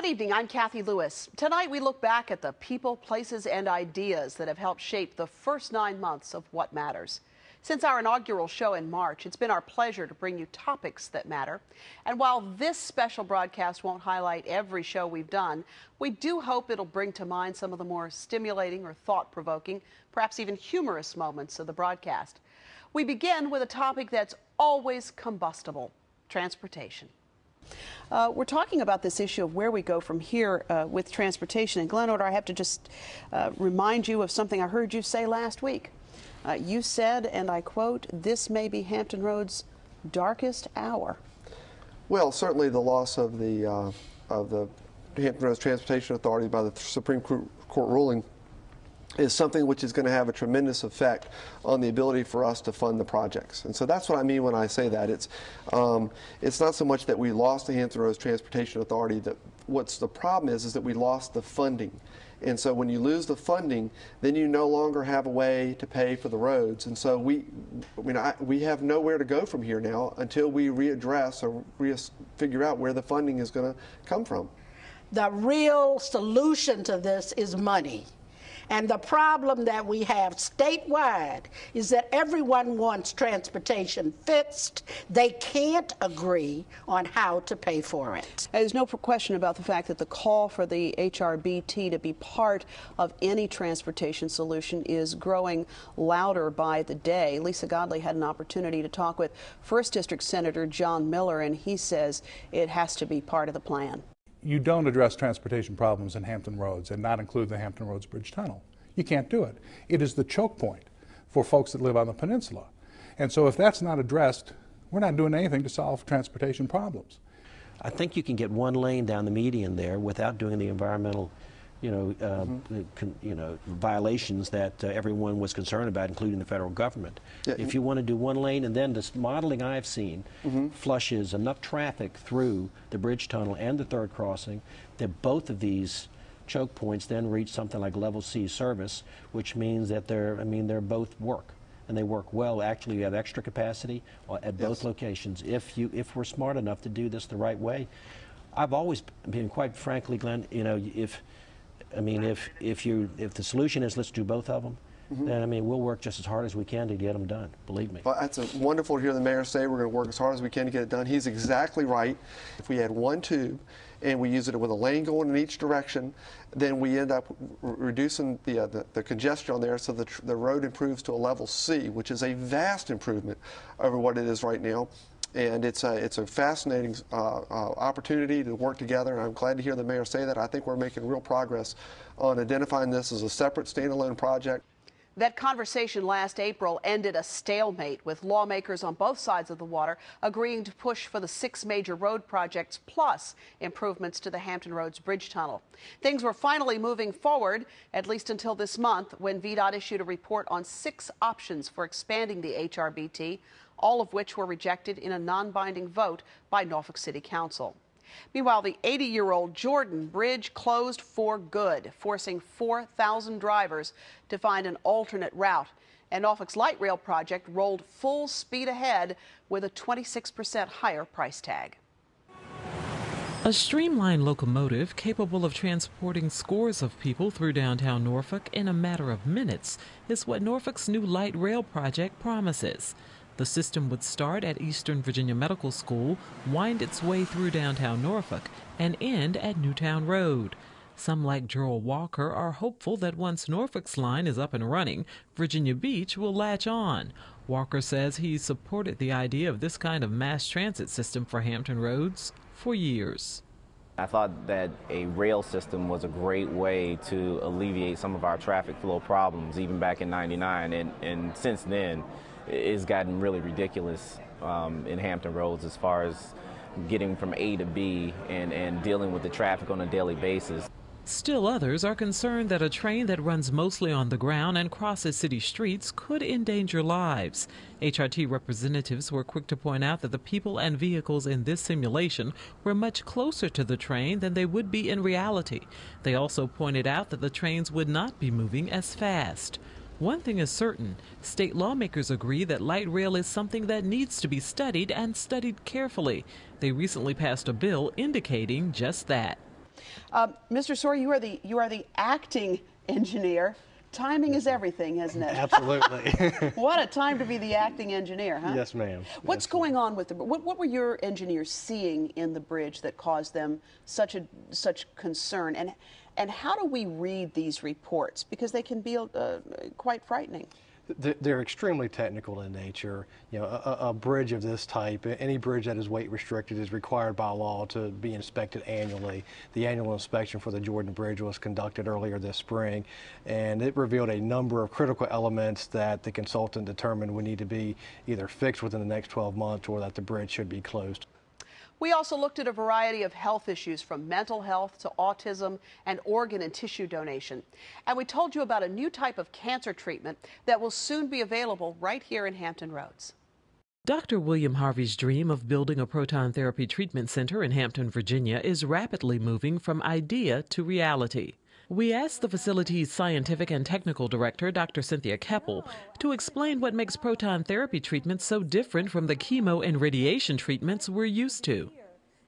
Good evening, I'm Cathy Lewis. Tonight we look back at the people, places, and ideas that have helped shape the first 9 months of What Matters. Since our inaugural show in March, it's been our pleasure to bring you topics that matter. And while this special broadcast won't highlight every show we've done, we do hope it'll bring to mind some of the more stimulating or thought-provoking, perhaps even humorous moments of the broadcast. We begin with a topic that's always combustible: transportation. We're talking about this issue of where we go from here with transportation. And Glenn Order, I have to just remind you of something I heard you say last week. You said, and I quote, "This may be Hampton Roads' darkest hour." Well, certainly the loss of the Hampton Roads Transportation Authority by the Supreme Court ruling is something which is going to have a tremendous effect on the ability for us to fund the projects. And so that's what I mean when I say that. It's not so much that we lost the Hampton Roads Transportation Authority. That what's the problem is that we lost the funding. And so when you lose the funding, then you no longer have a way to pay for the roads. And so we have nowhere to go from here now until we readdress or figure out where the funding is going to come from. The real solution to this is money. And the problem that we have statewide is that everyone wants transportation fixed. They can't agree on how to pay for it. There's no question about the fact that the call for the HRBT to be part of any transportation solution is growing louder by the day. Lisa Godley had an opportunity to talk with 1st District Senator John Miller, and he says it has to be part of the plan. You don't address transportation problems in Hampton Roads and not include the Hampton Roads Bridge Tunnel. You can't do it. It is the choke point for folks that live on the peninsula. And so if that's not addressed, we're not doing anything to solve transportation problems. I think you can get one lane down the median there without doing the environmental violations that everyone was concerned about, including the federal government. Yeah. If you want to do one lane, and then this modeling I've seen flushes enough traffic through the bridge tunnel and the third crossing that both of these choke points then reach something like level C service, which means that they're both work. And they work well. Actually, you have extra capacity at both locations if we're smart enough to do this the right way. I've always been, quite frankly, Glenn, if the solution is let's do both of them, then we'll work just as hard as we can to get them done. Believe me. Well, that's wonderful to hear the mayor say we're going to work as hard as we can to get it done. He's exactly right. If we had one tube and we use it with a lane going in each direction, then we end up reducing the congestion on there, so the road improves to a level C, which is a vast improvement over what it is right now. And it's a fascinating opportunity to work together, and I'm glad to hear the mayor say that. I think we're making real progress on identifying this as a separate standalone project. That conversation last April ended a stalemate, with lawmakers on both sides of the water agreeing to push for the 6 major road projects plus improvements to the Hampton Roads Bridge Tunnel. Things were finally moving forward, at least until this month, when VDOT issued a report on 6 options for expanding the HRBT, all of which were rejected in a non-binding vote by Norfolk City Council. Meanwhile, the 80-year-old Jordan Bridge closed for good, forcing 4,000 drivers to find an alternate route. And Norfolk's light rail project rolled full speed ahead with a 26% higher price tag. A streamlined locomotive capable of transporting scores of people through downtown Norfolk in a matter of minutes is what Norfolk's new light rail project promises. The system would start at Eastern Virginia Medical School, wind its way through downtown Norfolk, and end at Newtown Road. Some, like Gerald Walker, are hopeful that once Norfolk's line is up and running, Virginia Beach will latch on. Walker says he's supported the idea of this kind of mass transit system for Hampton Roads for years. I thought that a rail system was a great way to alleviate some of our traffic flow problems, even back in '99, and since then, it's gotten really ridiculous in Hampton Roads as far as getting from A to B and dealing with the traffic on a daily basis. Still others are concerned that a train that runs mostly on the ground and crosses city streets could endanger lives. HRT representatives were quick to point out that the people and vehicles in this simulation were much closer to the train than they would be in reality. They also pointed out that the trains would not be moving as fast. One thing is certain, state lawmakers agree that light rail is something that needs to be studied and studied carefully. They recently passed a bill indicating just that. Mr. Sawyer, you are the acting engineer. Timing is everything, isn't it? Absolutely. What a time to be the acting engineer, huh? Yes, ma'am. What's going on with the what were your engineers seeing in the bridge that caused them such concern? And how do we read these reports? Because they can be quite frightening. They're extremely technical in nature. You know, a bridge of this type, any bridge that is weight restricted, is required by law to be inspected annually. The annual inspection for the Jordan Bridge was conducted earlier this spring, and it revealed a number of critical elements that the consultant determined would need to be either fixed within the next 12 months or that the bridge should be closed. We also looked at a variety of health issues, from mental health to autism and organ and tissue donation. And we told you about a new type of cancer treatment that will soon be available right here in Hampton Roads. Dr. William Harvey's dream of building a proton therapy treatment center in Hampton, Virginia is rapidly moving from idea to reality. We asked the facility's scientific and technical director, Dr. Cynthia Keppel, to explain what makes proton therapy treatments so different from the chemo and radiation treatments we're used to.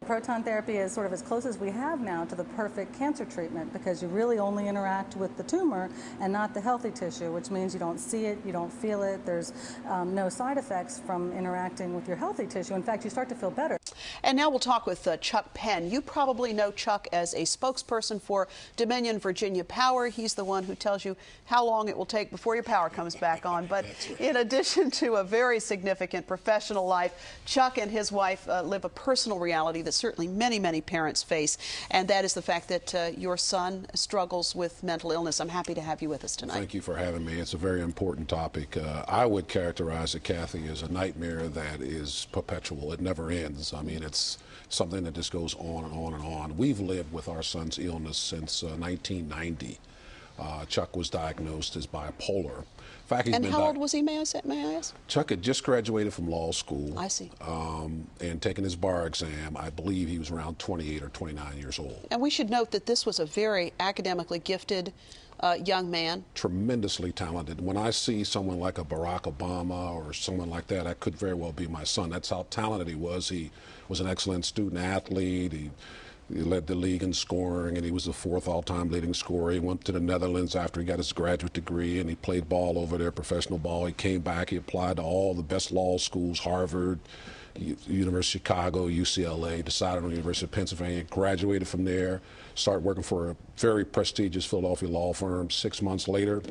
Proton therapy is sort of as close as we have now to the perfect cancer treatment, because you really only interact with the tumor and not the healthy tissue, which means you don't see it, you don't feel it, there's no side effects from interacting with your healthy tissue. In fact, you start to feel better. And now we'll talk with Chuck Penn. You probably know Chuck as a spokesperson for Dominion Virginia Power. He's the one who tells you how long it will take before your power comes back on. But in addition to a very significant professional life, Chuck and his wife live a personal reality that certainly many, many parents face, and that is the fact that your son struggles with mental illness. I'm happy to have you with us tonight. Thank you for having me. It's a very important topic. I would characterize it, Kathy, as a nightmare that is perpetual. It never ends. I mean, it's something that just goes on and on and on. We've lived with our son's illness since 1990. Chuck was diagnosed as bipolar. In fact, and how old was he, may I ask? Chuck had just graduated from law school. I see. And taken his bar exam. I believe he was around 28 or 29 years old. And we should note that this was a very academically gifted young man. Tremendously talented. When I see someone like a Barack Obama or someone like that, that could very well be my son. That's how talented he was. He was an excellent student athlete. He led the league in scoring, and he was the 4th all-time leading scorer. He went to the Netherlands after he got his graduate degree, and he played ball over there, professional ball. He came back, he applied to all the best law schools, Harvard, University of Chicago, UCLA, decided on the University of Pennsylvania, graduated from there, started working for a very prestigious Philadelphia law firm. 6 months later,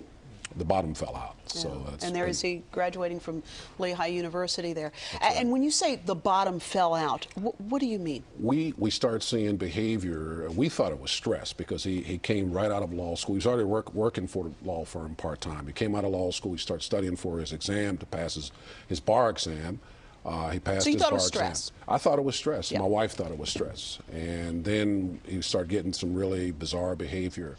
the bottom fell out. Yeah. So and there is he graduating from Lehigh University there. And when you say the bottom fell out, what do you mean? We started seeing behavior. We thought it was stress because he came right out of law school. He was already working for the law firm part-time. He came out of law school. He started studying for his exam to pass his bar exam. He passed his bar exam. So you thought it was stress? I thought it was stress. Yeah. My wife thought it was stress. And then he started getting some really bizarre behavior.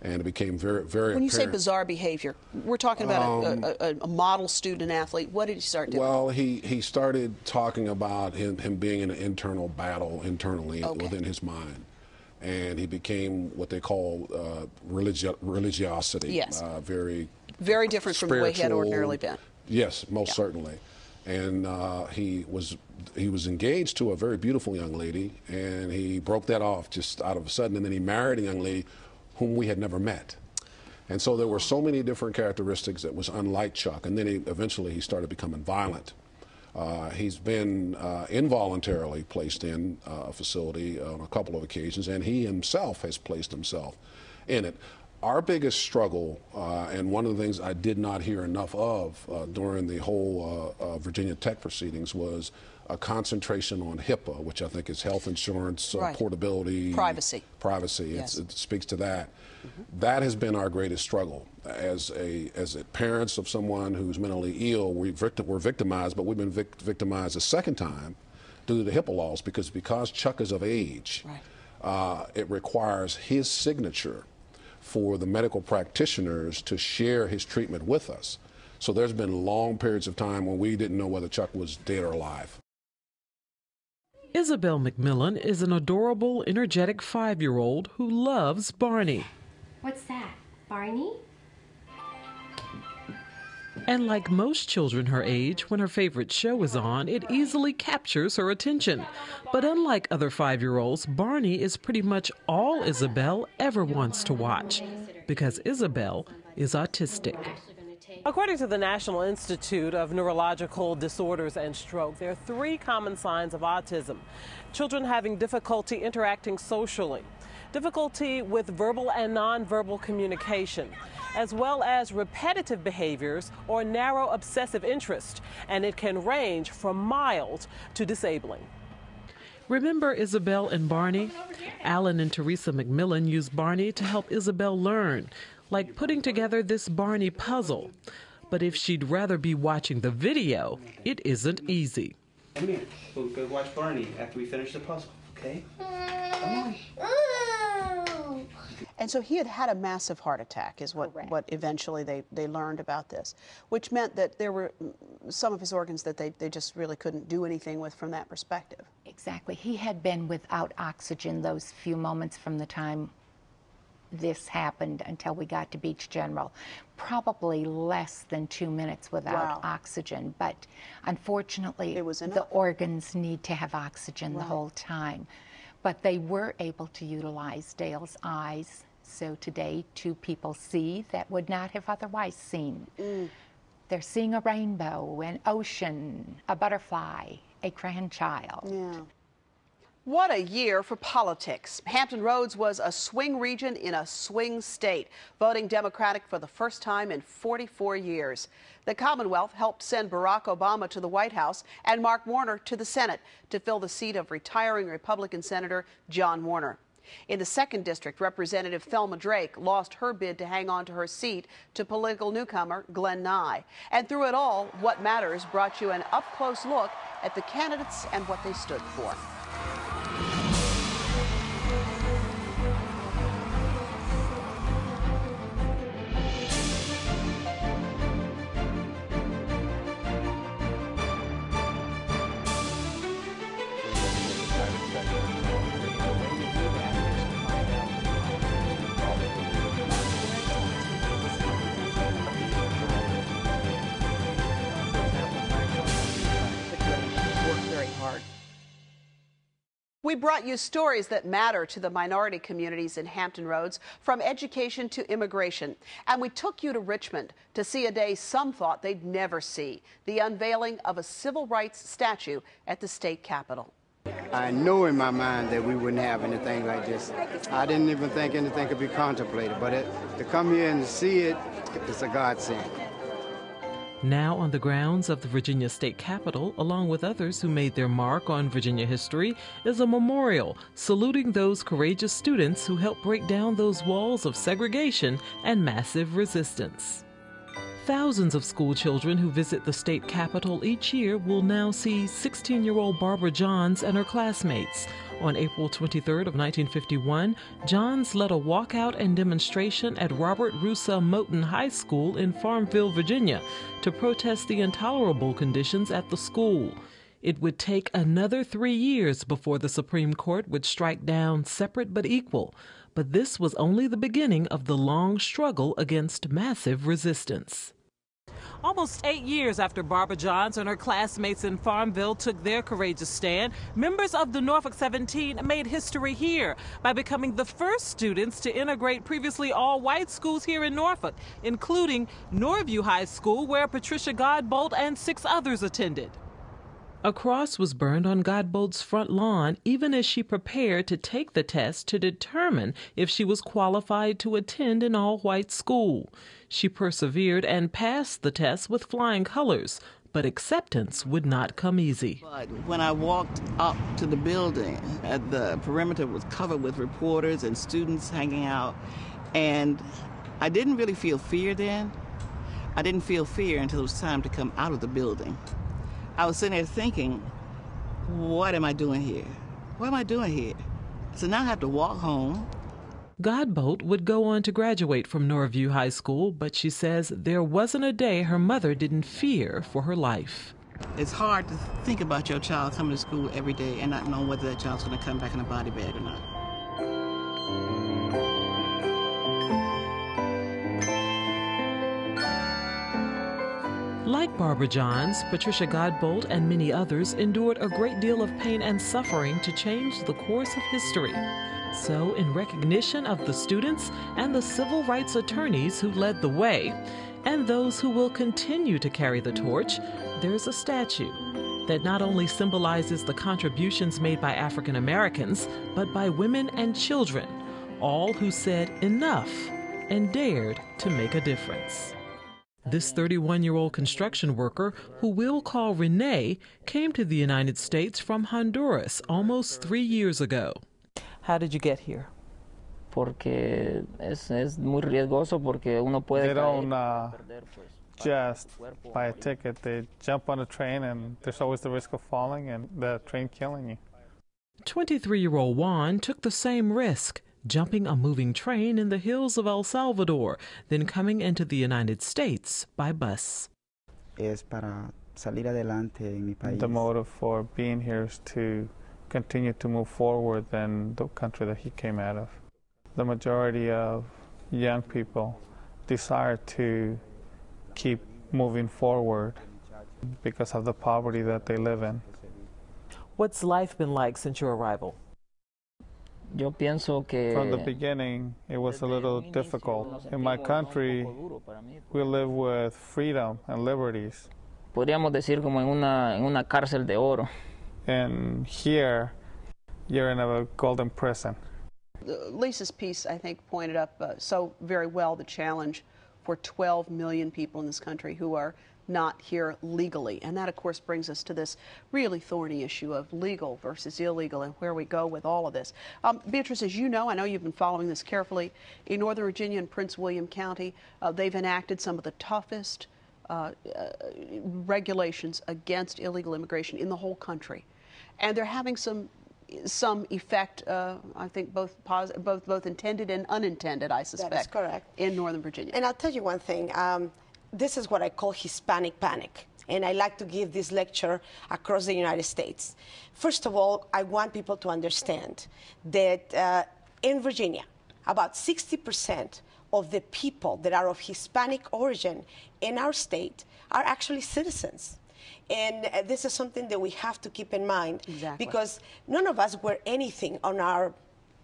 And it became very, very When you apparent. say bizarre behavior, we're talking about a model student athlete. What did he start doing? Well, he started talking about him being in an internal battle internally within his mind. And he became what they call religiosity. Yes. Very different from the way he had ordinarily been. Yes, most certainly. And he was engaged to a very beautiful young lady, and he broke that off just out of a sudden, and then he married a young lady whom we had never met. And so there were so many different characteristics that was unlike Chuck, and then eventually he started becoming violent. He's been involuntarily placed in a facility on a couple of occasions, and he himself has placed himself in it. Our biggest struggle, and one of the things I did not hear enough of during the whole Virginia Tech proceedings, was a concentration on HIPAA, which I think is health insurance, portability, privacy. Yes. It speaks to that. That has been our greatest struggle. As parents of someone who's mentally ill, we're victimized, but we've been victimized a second time due to the HIPAA laws because Chuck is of age. It requires his signature for the medical practitioners to share his treatment with us. So there's been long periods of time when we didn't know whether Chuck was dead or alive. Isabel McMillan is an adorable, energetic 5-year-old who loves Barney. What's that? Barney? And like most children her age, when her favorite show is on, it easily captures her attention. But unlike other 5-year-olds, Barney is pretty much all Isabel ever wants to watch, because Isabel is autistic. According to the National Institute of Neurological Disorders and Stroke, there are 3 common signs of autism. Children having difficulty interacting socially, difficulty with verbal and nonverbal communication, as well as repetitive behaviors or narrow obsessive interest, and it can range from mild to disabling. Remember Isabel and Barney? Alan and Teresa McMillan used Barney to help Isabel learn, like putting together this Barney puzzle. But if she'd rather be watching the video, it isn't easy. Come here. We'll go watch Barney after we finish the puzzle, okay? Come on. And so he had had a massive heart attack, is what eventually they learned about this, which meant that there were some of his organs that they just really couldn't do anything with from that perspective. Exactly. He had been without oxygen those few moments from the time this happened until we got to Beach General. Probably less than 2 minutes without oxygen, but unfortunately the organs need to have oxygen the whole time. But they were able to utilize Dale's eyes, so today 2 people see that would not have otherwise seen. They're seeing a rainbow, an ocean, a butterfly, a grandchild. Yeah. What a year for politics. Hampton Roads was a swing region in a swing state, voting Democratic for the first time in 44 years. The Commonwealth helped send Barack Obama to the White House and Mark Warner to the Senate to fill the seat of retiring Republican Senator John Warner. In the 2nd District, Representative Thelma Drake lost her bid to hang on to her seat to political newcomer Glenn Nye. And through it all, What Matters brought you an up-close look at the candidates and what they stood for. We brought you stories that matter to the minority communities in Hampton Roads, from education to immigration. And we took you to Richmond to see a day some thought they'd never see, the unveiling of a civil rights statue at the state capitol. I know in my mind that we wouldn't have anything like this. I didn't even think anything could be contemplated, but to come here and see it, it's a godsend. Now on the grounds of the Virginia State Capitol, along with others who made their mark on Virginia history, is a memorial saluting those courageous students who helped break down those walls of segregation and massive resistance. Thousands of school children who visit the state capitol each year will now see 16-year-old Barbara Johns and her classmates. On April 23rd of 1951, Johns led a walkout and demonstration at Robert Russa Moton High School in Farmville, Virginia, to protest the intolerable conditions at the school. It would take another 3 years before the Supreme Court would strike down separate but equal. But this was only the beginning of the long struggle against massive resistance. Almost 8 years after Barbara Johns and her classmates in Farmville took their courageous stand, members of the Norfolk 17 made history here by becoming the first students to integrate previously all-white schools here in Norfolk, including Norview High School, where Patricia Godbolt and 6 others attended. A cross was burned on Godbolt's front lawn even as she prepared to take the test to determine if she was qualified to attend an all-white school. She persevered and passed the test with flying colors, but acceptance would not come easy. But when I walked up to the building, the perimeter was covered with reporters and students hanging out, and I didn't really feel fear then. I didn't feel fear until it was time to come out of the building. I was sitting there thinking, what am I doing here? What am I doing here? So now I have to walk home. Godbolt would go on to graduate from Norview High School, but she says there wasn't a day her mother didn't fear for her life. It's hard to think about your child coming to school every day and not knowing whether that child's going to come back in a body bag or not. Like Barbara Johns, Patricia Godbolt, and many others endured a great deal of pain and suffering to change the course of history. So, in recognition of the students and the civil rights attorneys who led the way, and those who will continue to carry the torch, there's a statue that not only symbolizes the contributions made by African Americans, but by women and children, all who said enough and dared to make a difference. This 31-year-old construction worker, who we'll call Renee, came to the United States from Honduras almost 3 years ago. How did you get here? Porque es muy riesgoso porque uno puede They don't just buy a ticket. They jump on a train and there's always the risk of falling and the train killing you. 23-year-old Juan took the same risk, jumping a moving train in the hills of El Salvador, then coming into the United States by bus. Es para salir adelante en mi país. The motive for being here is to continue to move forward in the country that he came out of. The majority of young people desire to keep moving forward because of the poverty that they live in. What's life been like since your arrival? Yo pienso que from the beginning, it was a little difficult. In my country, we live with freedom and liberties. Podríamos decir como en una cárcel de oro. And here, you're in a golden prison. Lisa's piece, I think, pointed up so very well the challenge for 12 million people in this country who are not here legally. And that, of course, brings us to this really thorny issue of legal versus illegal and where we go with all of this. Beatrice, as you know, I know you've been following this carefully, in Northern Virginia and Prince William County, they've enacted some of the toughest regulations against illegal immigration in the whole country. And they're having some effect, I think both intended and unintended, I suspect. That is correct. In Northern Virginia. And I'll tell you one thing. This is what I call Hispanic panic. And I like to give this lecture across the United States. First of all, I want people to understand that in Virginia, about 60% of the people that are of Hispanic origin in our state are actually citizens. And this is something that we have to keep in mind. Exactly. Because none of us wear anything on our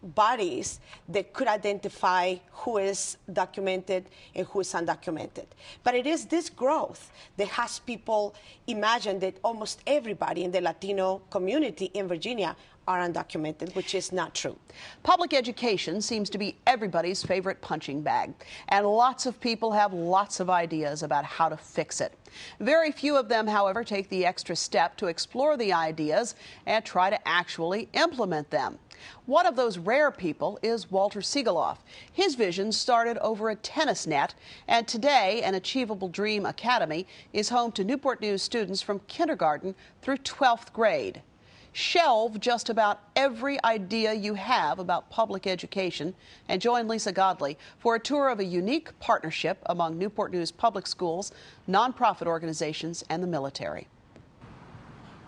bodies that could identify who is documented and who is undocumented. But it is this growth that has people imagine that almost everybody in the Latino community in Virginia are undocumented, which is not true. Public education seems to be everybody's favorite punching bag, and lots of people have lots of ideas about how to fix it. Very few of them, however, take the extra step to explore the ideas and try to actually implement them. One of those rare people is Walter Siegeloff. His vision started over a tennis net, and today an Achievable Dream Academy is home to Newport News students from kindergarten through 12th grade. Shelve just about every idea you have about public education and join Lisa Godley for a tour of a unique partnership among Newport News public schools, nonprofit organizations, and the military.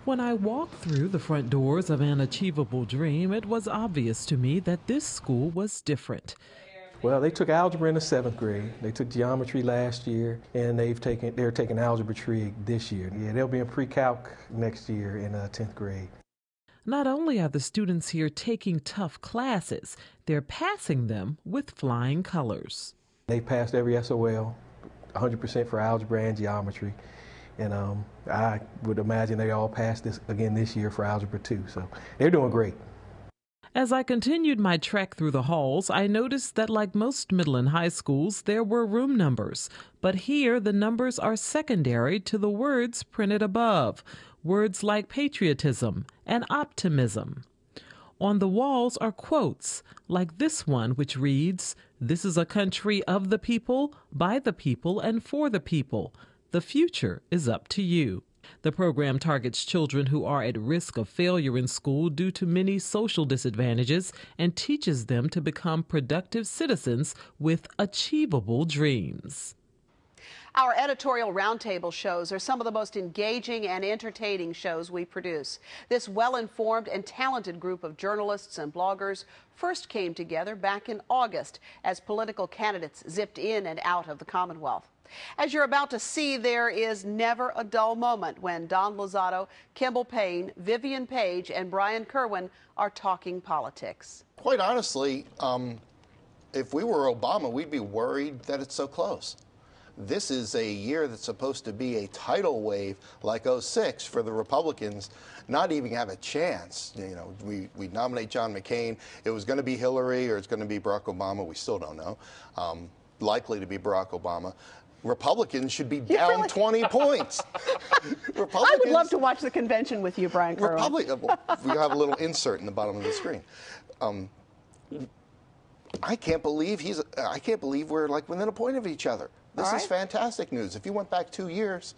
When I walked through the front doors of An Achievable Dream, it was obvious to me that this school was different. Well, they took algebra in the 7th grade. They took geometry last year, and they're taking algebra trig this year. Yeah, they'll be in pre-calc next year in 10th grade. Not only are the students here taking tough classes, they're passing them with flying colors. They passed every SOL, 100% for algebra and geometry. And I would imagine they all passed this again this year for algebra too. So they're doing great. As I continued my trek through the halls, I noticed that like most middle and high schools, there were room numbers. But here, the numbers are secondary to the words printed above. Words like patriotism and optimism. On the walls are quotes, like this one, which reads, "This is a country of the people, by the people, and for the people. The future is up to you." The program targets children who are at risk of failure in school due to many social disadvantages and teaches them to become productive citizens with achievable dreams. Our editorial roundtable shows are some of the most engaging and entertaining shows we produce. This well-informed and talented group of journalists and bloggers first came together back in August as political candidates zipped in and out of the Commonwealth. As you're about to see, there is never a dull moment when Don Lozado, Kimball Payne, Vivian Page, and Brian Kerwin are talking politics. Quite honestly, if we were Obama, we'd be worried that it's so close. This is a year that's supposed to be a tidal wave like '06 for the Republicans, not even have a chance. You know, we nominate John McCain. It was going to be Hillary or it's going to be Barack Obama. We still don't know. Likely to be Barack Obama. Republicans should be down 20 points. I would love to watch the convention with you, Brian Kerwin. We have a little insert in the bottom of the screen. I can't believe we're like within a point of each other. This is fantastic news. If you went back 2 years,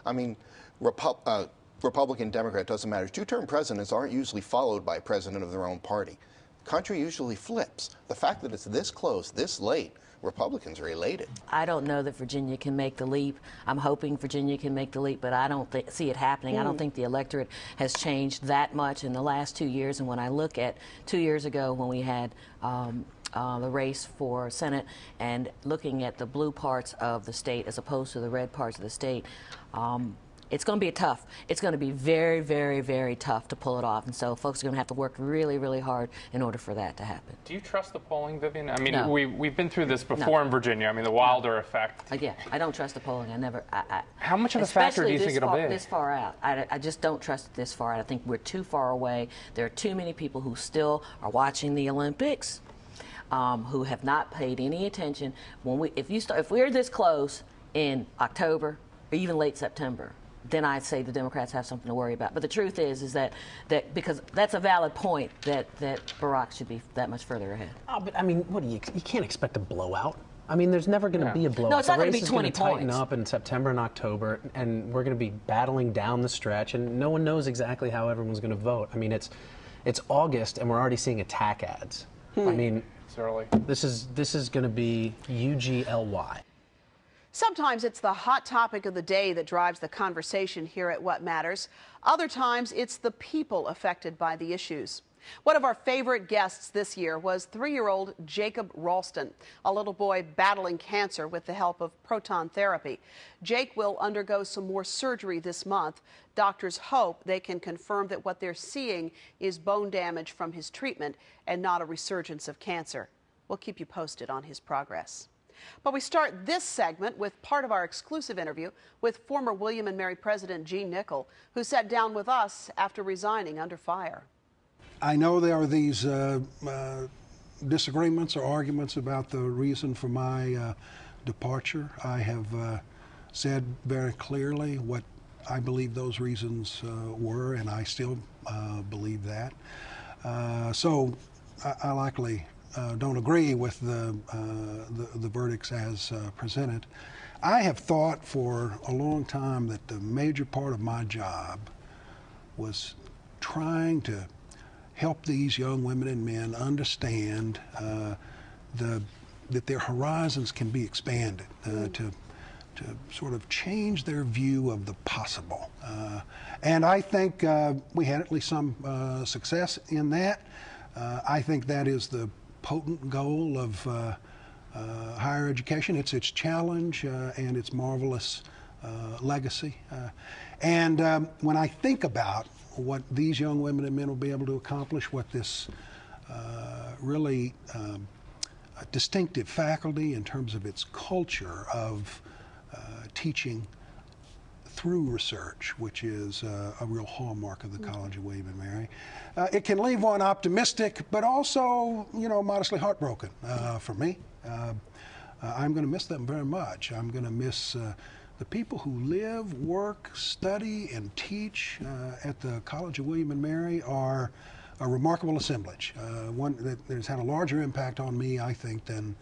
I mean, Republican, Democrat, doesn't matter. Two-term presidents aren't usually followed by a president of their own party. Country usually flips. The fact that it's this close, this late, Republicans are elated. I don't know that Virginia can make the leap. I'm hoping Virginia can make the leap, but I don't see it happening. I don't think the electorate has changed that much in the last 2 years. And when I look at 2 years ago when we had the race for Senate and looking at the blue parts of the state as opposed to the red parts of the state, it's going to be tough. It's going to be very, very, very tough to pull it off. And so folks are going to have to work really, really hard in order for that to happen. Do you trust the polling, Vivian? I mean, No. we've been through this before in Virginia. I mean, the Wilder effect. Yeah, I don't trust the polling. How much of a factor do you think it'll be? This far out. I just don't trust it this far out. I think we're too far away. There are too many people who still are watching the Olympics, who have not paid any attention. If we're this close in October or even late September, then I'd say the Democrats have something to worry about. But the truth is that because that's a valid point that Barack should be that much further ahead. Oh, but I mean, what you can't expect a blowout. I mean, there's never going to be a blowout. No, it's not going to be 20 points. The race is going to tighten points. up in September and October, and we're going to be battling down the stretch, and no one knows exactly how everyone's going to vote. I mean, it's August, and we're already seeing attack ads. I mean, it's early. This is going to be UGLY. Sometimes it's the hot topic of the day that drives the conversation here at What Matters. Other times it's the people affected by the issues. One of our favorite guests this year was 3-year-old Jacob Ralston, a little boy battling cancer with the help of proton therapy. Jake will undergo some more surgery this month. Doctors hope they can confirm that what they're seeing is bone damage from his treatment and not a resurgence of cancer. We'll keep you posted on his progress. But we start this segment with part of our exclusive interview with former William & Mary President Gene Nickel, who sat down with us after resigning under fire. I know there are these disagreements or arguments about the reason for my departure. I have said very clearly what I believe those reasons were, and I still believe that. So I likely don't agree with the verdicts as presented. I have thought for a long time that the major part of my job was trying to help these young women and men understand that their horizons can be expanded, to sort of change their view of the possible. And I think we had at least some success in that. I think that is the potent goal of higher education. It's its challenge and its marvelous legacy. And when I think about what these young women and men will be able to accomplish, what this really distinctive faculty in terms of its culture of teaching through research, which is a real hallmark of the College of William & Mary. It can leave one optimistic, but also, modestly heartbroken for me. I'm going to miss them very much. I'm going to miss the people who live, work, study, and teach at the College of William & Mary are a remarkable assemblage, one that has had a larger impact on me, I think, than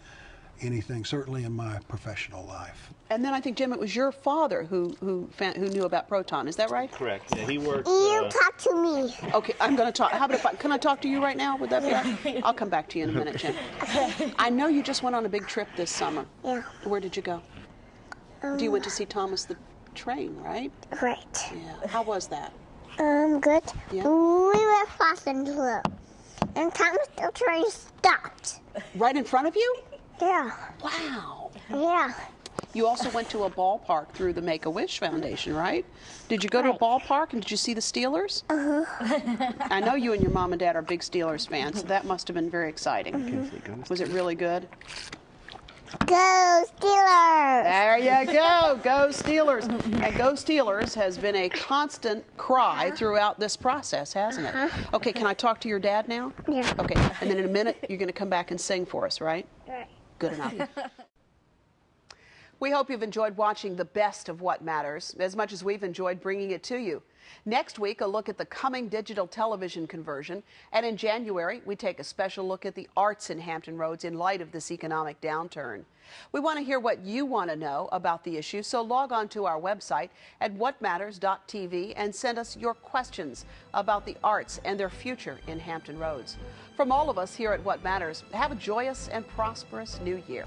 anything, certainly in my professional life. And then I think, Jim, it was your father who knew about proton. Is that right? Correct. Yeah, he worked. You talk to me. Okay, I'm going to talk. How about can I talk to you right now? Would that be all right? I'll come back to you in a minute, Jim. I know you just went on a big trip this summer. Yeah. Where did you go? You went to see Thomas the Train, right? Right. Yeah. How was that? Good. Yeah. We were passing through, and Thomas the Train stopped. Right in front of you? Yeah. Wow. Yeah. You also went to a ballpark through the Make-A-Wish Foundation, right? Did you go to a ballpark and did you see the Steelers? I know you and your mom and dad are big Steelers fans, so that must have been very exciting. Was it really good? Go Steelers! There you go. Go Steelers. And Go Steelers has been a constant cry throughout this process, hasn't it? Okay, can I talk to your dad now? Yeah. Okay, and then in a minute, you're going to come back and sing for us, right? Right. Good enough. We hope you've enjoyed watching the best of What Matters as much as we've enjoyed bringing it to you. Next week, a look at the coming digital television conversion. And in January, we take a special look at the arts in Hampton Roads in light of this economic downturn. We want to hear what you want to know about the issue, so log on to our website at whatmatters.tv and send us your questions about the arts and their future in Hampton Roads. From all of us here at What Matters, have a joyous and prosperous new year.